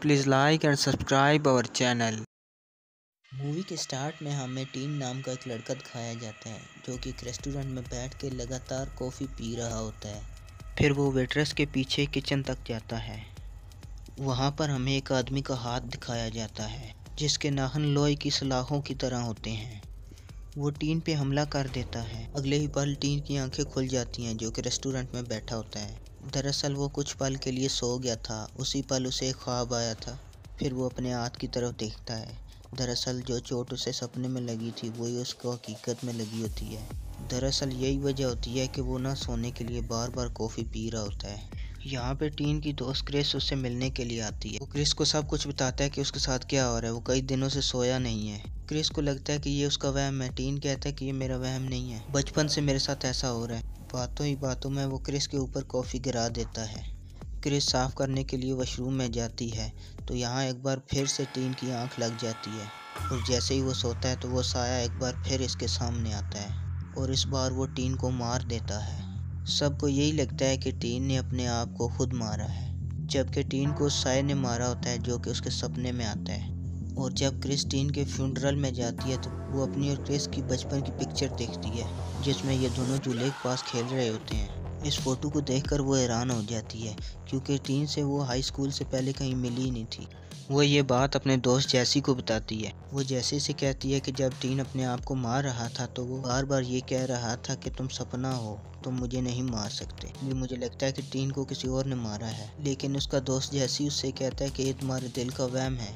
Please like and subscribe our channel. Movie के start में हमें टीन नाम का एक लड़का दिखाया जाता है जो कि एक रेस्टोरेंट में बैठ के लगातार कॉफ़ी पी रहा होता है। फिर वो वेट्रेस के पीछे किचन तक जाता है। वहाँ पर हमें एक आदमी का हाथ दिखाया जाता है जिसके नाखून लोहे की सलाखों की तरह होते हैं। वो टीन पे हमला कर देता है। अगले ही पल टीन की आंखें खुल जाती हैं जो कि रेस्टोरेंट में बैठा होता है। दरअसल वो कुछ पल के लिए सो गया था। उसी पल उसे एक ख्वाब आया था। फिर वो अपने हाथ की तरफ देखता है। दरअसल जो चोट उसे सपने में लगी थी वही उसको हकीकत में लगी होती है। दरअसल यही वजह होती है कि वो ना सोने के लिए बार बार कॉफ़ी पी रहा होता है। यहाँ पे टीन की दोस्त क्रिस उससे मिलने के लिए आती है। वो क्रिस को सब कुछ बताता है कि उसके साथ क्या हो रहा है। वो कई दिनों से सोया नहीं है। क्रिस को लगता है कि ये उसका वहम है। टीन कहता है कि ये मेरा वहम नहीं है, बचपन से मेरे साथ ऐसा हो रहा है। बातों ही बातों में वो क्रिस के ऊपर कॉफ़ी गिरा देता है। क्रिस साफ़ करने के लिए वॉशरूम में जाती है तो यहाँ एक बार फिर से टीन की आंख लग जाती है और जैसे ही वो सोता है तो वो साया एक बार फिर इसके सामने आता है और इस बार वो टीन को मार देता है। सबको यही लगता है कि टीन ने अपने आप को खुद मारा है, जबकि टीन को उस साये ने मारा होता है जो कि उसके सपने में आता है। और जब क्रिस टीन के फ्यूनरल में जाती है तो वो अपनी और क्रिस की बचपन की पिक्चर देखती है जिसमें ये दोनों चूल्हे के पास खेल रहे होते हैं। इस फ़ोटो को देखकर वो हैरान हो जाती है क्योंकि टीन से वो हाई स्कूल से पहले कहीं मिली ही नहीं थी। वो ये बात अपने दोस्त जैसी को बताती है। वो जैसी से कहती है कि जब टीन अपने आप को मार रहा था तो वो बार बार ये कह रहा था कि तुम सपना हो, तुम मुझे नहीं मार सकते। ये मुझे लगता है कि टीन को किसी और ने मारा है। लेकिन उसका दोस्त जैसी उससे कहता है कि ये तुम्हारे दिल का वहम है।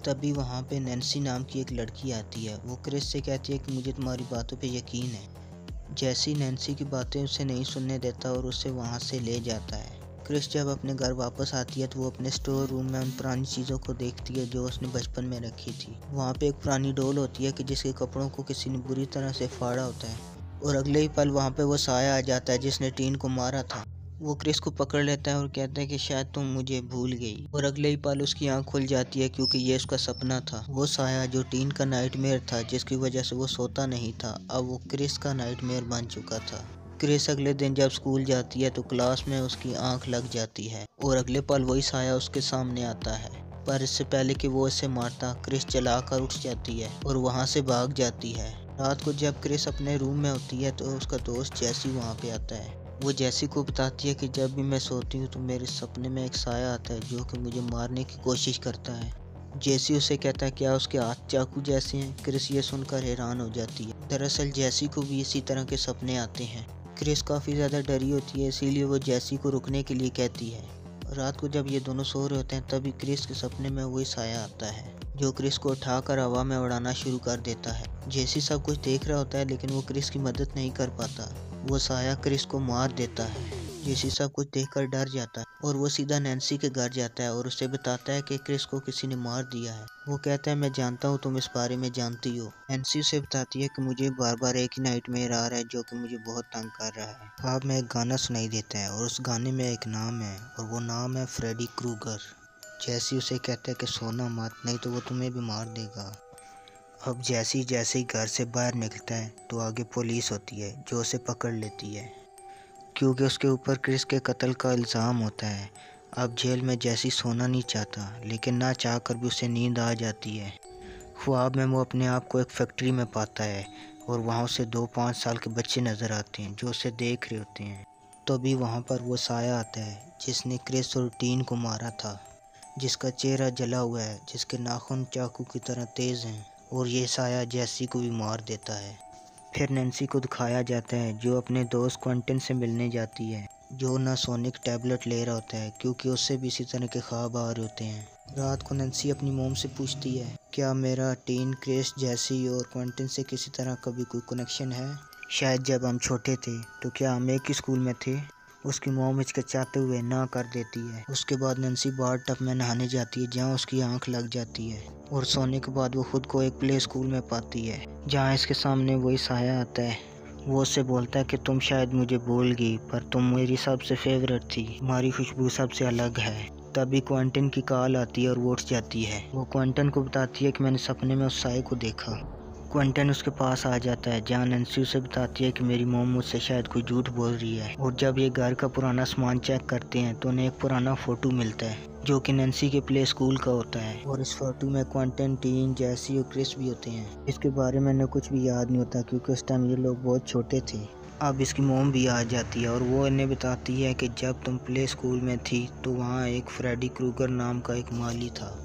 तभी वहाँ पे नैन्सी नाम की एक लड़की आती है। वो क्रिस से कहती है कि मुझे तुम्हारी बातों पे यकीन है। जैसी नैन्सी की बातें उसे नहीं सुनने देता और उसे वहाँ से ले जाता है। क्रिस जब अपने घर वापस आती है तो वो अपने स्टोर रूम में उन पुरानी चीज़ों को देखती है जो उसने बचपन में रखी थी। वहाँ पे एक पुरानी डॉल होती है कि जिसके कपड़ों को किसी ने बुरी तरह से फाड़ा होता है और अगले ही पल वहाँ पे वो साया आ जाता है जिसने टीन को मारा था। वो क्रिस को पकड़ लेता है और कहता है कि शायद तुम मुझे भूल गई और अगले ही पल उसकी आंख खुल जाती है क्योंकि ये उसका सपना था। वो साया जो टीन का नाइटमेयर था जिसकी वजह से वो सोता नहीं था, अब वो क्रिस का नाइटमेयर बन चुका था। क्रिस अगले दिन जब स्कूल जाती है तो क्लास में उसकी आंख लग जाती है और अगले पल वही साया उसके सामने आता है। पर इससे पहले कि वो इसे मारता, क्रिस चलाकर उठ जाती है और वहाँ से भाग जाती है। रात को जब क्रिस अपने रूम में होती है तो उसका दोस्त जैसी वहाँ पे आता है। वो जैसी को बताती है कि जब भी मैं सोती हूँ तो मेरे सपने में एक साया आता है जो कि मुझे मारने की कोशिश करता है। जैसी उसे कहता है क्या उसके हाथ चाकू जैसे हैं। क्रिस ये सुनकर हैरान हो जाती है। दरअसल जैसी को भी इसी तरह के सपने आते हैं। क्रिस काफ़ी ज़्यादा डरी होती है इसीलिए वो जैसी को रुकने के लिए कहती है। रात को जब ये दोनों सो रहे होते हैं तभी क्रिस के सपने में वही साया आता है जो क्रिस को उठाकर हवा में उड़ाना शुरू कर देता है। जैसी सब कुछ देख रहा होता है लेकिन वो क्रिस की मदद नहीं कर पाता। वो साया क्रिस को मार देता है। जैसी सब कुछ देखकर डर जाता है और वो सीधा नैन्सी के घर जाता है और उसे बताता है कि क्रिस को किसी ने मार दिया है। वो कहता है मैं जानता हूँ तुम इस बारे में जानती हो। नैन्सी उसे बताती है कि मुझे बार बार एक ही नाइटमेयर आ रहा है जो कि मुझे बहुत तंग कर रहा है। ख्वाब में एक गाना सुनाई देता है और उस गाने में एक नाम है और वो नाम है फ्रेडी क्रूगर। जैसी उसे कहता है कि सोना मत, नहीं तो वो तुम्हें भी मार देगा। अब जैसे ही घर से बाहर निकलता है तो आगे पुलिस होती है जो उसे पकड़ लेती है क्योंकि उसके ऊपर क्रिस के कत्ल का इल्ज़ाम होता है। अब जेल में जैसी सोना नहीं चाहता लेकिन ना चाह कर भी उसे नींद आ जाती है। ख्वाब में वो अपने आप को एक फैक्ट्री में पाता है और वहाँ उसे 2-5 साल के बच्चे नज़र आते हैं जो उसे देख रहे होते हैं। तभी वहाँ पर वो साया आता है जिसने क्रिस और टीन को मारा था, जिसका चेहरा जला हुआ है, जिसके नाखून चाकू की तरह तेज़ हैं और ये साया जैसी को भी मार देता है। फिर नैन्सी को दिखाया जाता है जो अपने दोस्त क्विंटन से मिलने जाती है जो ना सोनिक टैबलेट ले रहा होता है क्योंकि उससे भी इसी तरह के ख्वाब आ रहे होते हैं। रात को नैन्सी अपनी मोम से पूछती है क्या मेरा टीन, क्रिस, जैसी और क्विंटन से किसी तरह कभी कोई कनेक्शन है। शायद जब हम छोटे थे तो क्या हम एक ही स्कूल में थे। उसकी मोम हिचकिचाते हुए ना कर देती है। उसके बाद नैन्सी बाथ टब में नहाने जाती है जहाँ उसकी आंख लग जाती है और सोने के बाद वो खुद को एक प्ले स्कूल में पाती है जहाँ इसके सामने वही साया आता है। वो उससे बोलता है कि तुम शायद मुझे भूल गई पर तुम मेरी सबसे फेवरेट थी, तुम्हारी खुशबू सबसे अलग है। तभी क्विंटन की कॉल आती है और वो उठ जाती है। वो क्विंटन को बताती है कि मैंने सपने में उस साये को देखा। क्विंटन उसके पास आ जाता है जहाँ नैन्सी उसे बताती है कि मेरी मॉम मुझसे शायद कोई झूठ बोल रही है। और जब ये घर का पुराना सामान चेक करते हैं तो उन्हें एक पुराना फोटो मिलता है जो कि नैन्सी के प्ले स्कूल का होता है। और इस फोटो में क्विंटन, टीन, जैसी और क्रिस भी होते हैं। इसके बारे में इन्हें कुछ भी याद नहीं होता क्योंकि उस टाइम ये लोग बहुत छोटे थे। अब इसकी मॉम भी आ जाती है और वो इन्हें बताती है कि जब तुम प्ले स्कूल में थी तो वहाँ एक फ्रेडी क्रूगर नाम का एक माली था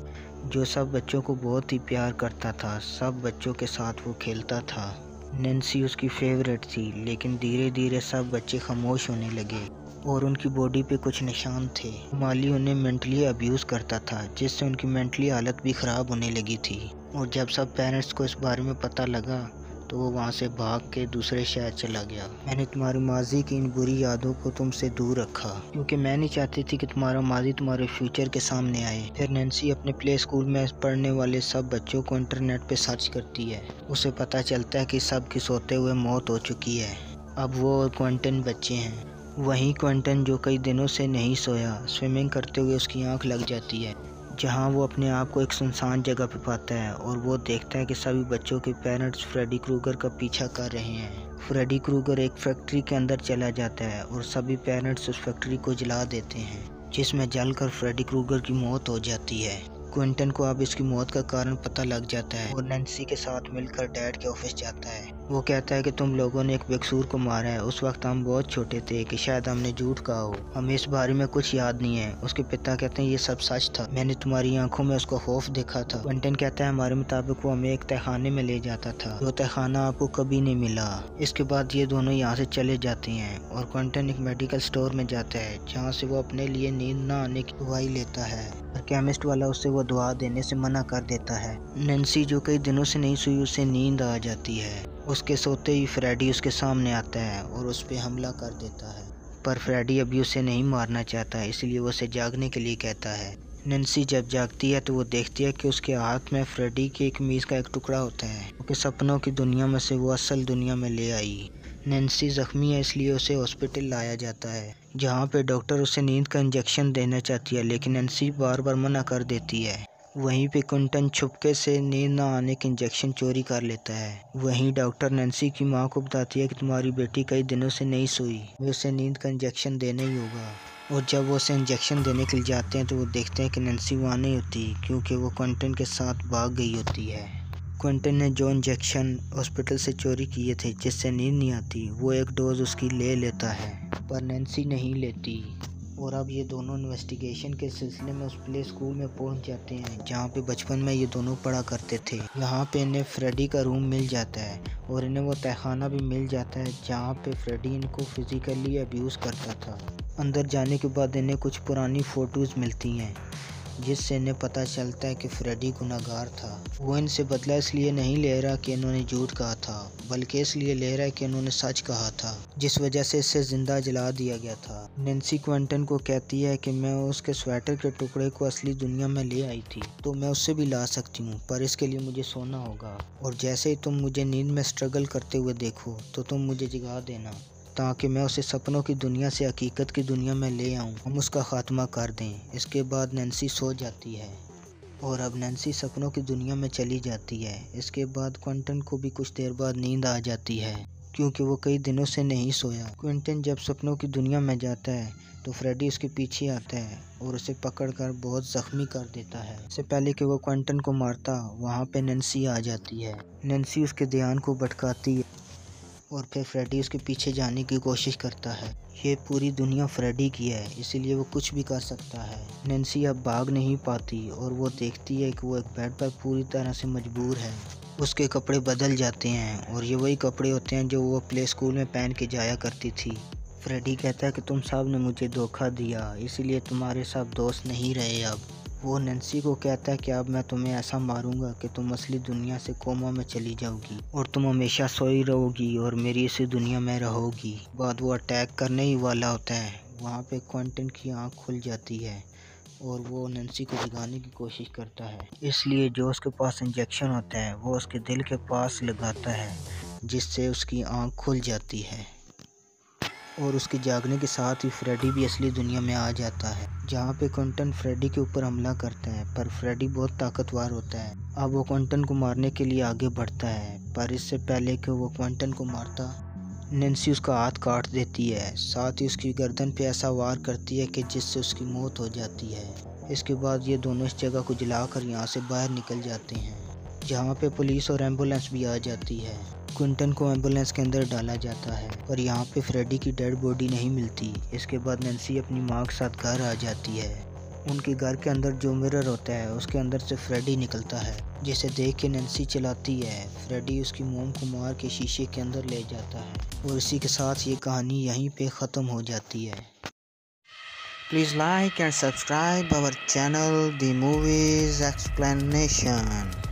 जो सब बच्चों को बहुत ही प्यार करता था। सब बच्चों के साथ वो खेलता था। नैन्सी उसकी फेवरेट थी, लेकिन धीरे धीरे सब बच्चे खामोश होने लगे और उनकी बॉडी पे कुछ निशान थे। माली उन्हें मेंटली अब्यूज़ करता था जिससे उनकी मेंटली हालत भी ख़राब होने लगी थी। और जब सब पेरेंट्स को इस बारे में पता लगा तो वो वहाँ से भाग के दूसरे शहर चला गया। मैंने तुम्हारी माजी की इन बुरी यादों को तुमसे दूर रखा क्योंकि मैं नहीं चाहती थी कि तुम्हारा माजी तुम्हारे फ्यूचर के सामने आए। फिर नैन्सी अपने प्ले स्कूल में पढ़ने वाले सब बच्चों को इंटरनेट पे सर्च करती है। उसे पता चलता है कि सब की सोते हुए मौत हो चुकी है। अब वो और क्विंटन बच्चे हैं। वहीं क्विंटन जो कई दिनों से नहीं सोया, स्विमिंग करते हुए उसकी आँख लग जाती है जहां वो अपने आप को एक सुनसान जगह पे पाता है और वो देखता है कि सभी बच्चों के पेरेंट्स फ्रेडी क्रूगर का पीछा कर रहे हैं। फ्रेडी क्रूगर एक फैक्ट्री के अंदर चला जाता है और सभी पेरेंट्स उस फैक्ट्री को जला देते हैं जिसमें जलकर फ्रेडी क्रूगर की मौत हो जाती है। क्विंटन को अब इसकी मौत का कारण पता लग जाता है और नैन्सी के साथ मिलकर डैड के ऑफिस जाता है। वो कहता है कि तुम लोगों ने एक बेकसूर को मारा है। उस वक्त हम बहुत छोटे थे कि शायद हमने झूठ कहा हो, हमें इस बारे में कुछ याद नहीं है। उसके पिता कहते हैं ये सब सच था, मैंने तुम्हारी आंखों में उसका खौफ देखा था। क्विंटन कहता है हमारे मुताबिक वो हमें एक तहखाने में ले जाता था, जो तहखाना आपको कभी नहीं मिला। इसके बाद ये दोनों यहाँ से चले जाते हैं और क्विंटन एक मेडिकल स्टोर में जाता है जहाँ से वो अपने लिए नींद न आने की दवाई लेता है। केमिस्ट वाला उससे वो दवा देने से मना कर देता है। नैन्सी जो कई दिनों से नहीं सोई उसे नींद आ जाती है। उसके सोते ही फ्रेडी उसके सामने आता है और उस पर हमला कर देता है, पर फ्रेडी अभी उसे नहीं मारना चाहता इसलिए वो उसे जागने के लिए कहता है। नैन्सी जब जागती है तो वो देखती है कि उसके हाथ में फ्रेडी की एक मीज़ का एक टुकड़ा होता है क्योंकि सपनों की दुनिया में से वो असल दुनिया में ले आई। नैन्सी जख्मी है इसलिए उसे हॉस्पिटल लाया जाता है जहाँ पे डॉक्टर उसे नींद का इंजेक्शन देना चाहती है, लेकिन नैन्सी बार बार मना कर देती है। वहीं पे क्विंटन छुपके से नींद न आने के इंजेक्शन चोरी कर लेता है। वहीं डॉक्टर नैन्सी की माँ को बताती है कि तुम्हारी बेटी कई दिनों से नहीं सोई, वे उसे नींद का इंजेक्शन देना ही होगा। और जब वो उसे इंजेक्शन देने के लिए जाते हैं तो वो देखते हैं कि नैन्सी वहाँ नहीं होती क्योंकि वो क्विंटन के साथ भाग गई होती है। क्विंटन ने जो इंजेक्शन हॉस्पिटल से चोरी किए थे जिससे नींद नहीं आती, वो एक डोज उसकी ले लेता है पर नैन्सी नहीं लेती। और अब ये दोनों इन्वेस्टिगेशन के सिलसिले में उस प्ले स्कूल में पहुंच जाते हैं जहां पे बचपन में ये दोनों पढ़ा करते थे। यहाँ पे इन्हें फ्रेडी का रूम मिल जाता है और इन्हें वो तहखाना भी मिल जाता है जहाँ पे फ्रेडी इनको फिजिकली अब्यूज़ करता था। अंदर जाने के बाद इन्हें कुछ पुरानी फ़ोटोज़ मिलती हैं जिससे इन्हें पता चलता है कि फ्रेडी गुनहगार था। वो इनसे बदला इसलिए नहीं ले रहा कि इन्होंने झूठ कहा था, बल्कि इसलिए ले रहा है कि इन्होंने सच कहा था, जिस वजह से इसे जिंदा जला दिया गया था। नैन्सी क्विंटन को कहती है कि मैं उसके स्वेटर के टुकड़े को असली दुनिया में ले आई थी तो मैं उससे भी ला सकती हूँ, पर इसके लिए मुझे सोना होगा। और जैसे ही तुम मुझे नींद में स्ट्रगल करते हुए देखो तो तुम मुझे जगा देना ताकि मैं उसे सपनों की दुनिया से हकीकत की दुनिया में ले आऊँ, हम उसका खात्मा कर दें। इसके बाद नैन्सी सो जाती है और अब नैन्सी सपनों की दुनिया में चली जाती है। इसके बाद क्विंटन को भी कुछ देर बाद नींद आ जाती है क्योंकि वो कई दिनों से नहीं सोया। क्विंटन जब सपनों की दुनिया में जाता है तो फ्रेडी उसके पीछे आता है और उसे पकड़कर बहुत ज़ख्मी कर देता है। इससे पहले कि वो क्विंटन को मारता, वहाँ पे नैन्सी आ जाती है। नैन्सी उसके ध्यान को भटकाती है और फिर फ्रेडी उसके पीछे जाने की कोशिश करता है। ये पूरी दुनिया फ्रेडी की है इसीलिए वो कुछ भी कर सकता है। नैन्सी अब भाग नहीं पाती और वो देखती है कि वो एक बेड पर पूरी तरह से मजबूर है। उसके कपड़े बदल जाते हैं और ये वही कपड़े होते हैं जो वो प्ले स्कूल में पहन के जाया करती थी। फ्रेडी कहता है कि तुम सब ने मुझे धोखा दिया इसीलिए तुम्हारे सब दोस्त नहीं रहे। अब वो नैन्सी को कहता है कि अब मैं तुम्हें ऐसा मारूंगा कि तुम असली दुनिया से कोमा में चली जाओगी और तुम हमेशा सोई रहोगी और मेरी इसी दुनिया में रहोगी। बाद वो अटैक करने ही वाला होता है। वहाँ पे क्विंटन की आँख खुल जाती है और वो नैन्सी को जगाने की कोशिश करता है, इसलिए जो उसके पास इंजेक्शन होता है वो उसके दिल के पास लगाता है जिससे उसकी आँख खुल जाती है। और उसके जागने के साथ ही फ्रेडी भी असली दुनिया में आ जाता है, जहाँ पे क्विंटन फ्रेडी के ऊपर हमला करता है। पर फ्रेडी बहुत ताकतवर होता है। अब वो क्विंटन को मारने के लिए आगे बढ़ता है, पर इससे पहले कि वो क्विंटन को मारता, नैन्सी उसका हाथ काट देती है। साथ ही उसकी गर्दन पे ऐसा वार करती है कि जिससे उसकी मौत हो जाती है। इसके बाद ये दोनों इस जगह को जलाकर यहाँ से बाहर निकल जाते हैं, जहाँ पे पुलिस और एम्बुलेंस भी आ जाती है। क्विंटन को एम्बुलेंस के अंदर डाला जाता है, पर यहाँ पे फ्रेडी की डेड बॉडी नहीं मिलती। इसके बाद नैन्सी अपनी माँ के साथ घर आ जाती है। उनके घर के अंदर जो मिरर होता है उसके अंदर से फ्रेडी निकलता है, जिसे देख के नैन्सी चिल्लाती है। फ्रेडी उसकी मोम को मार के शीशे के अंदर ले जाता है और इसी के साथ ये कहानी यहीं पे ख़त्म हो जाती है। Please like and subscribe our channel, The Movies Explanation.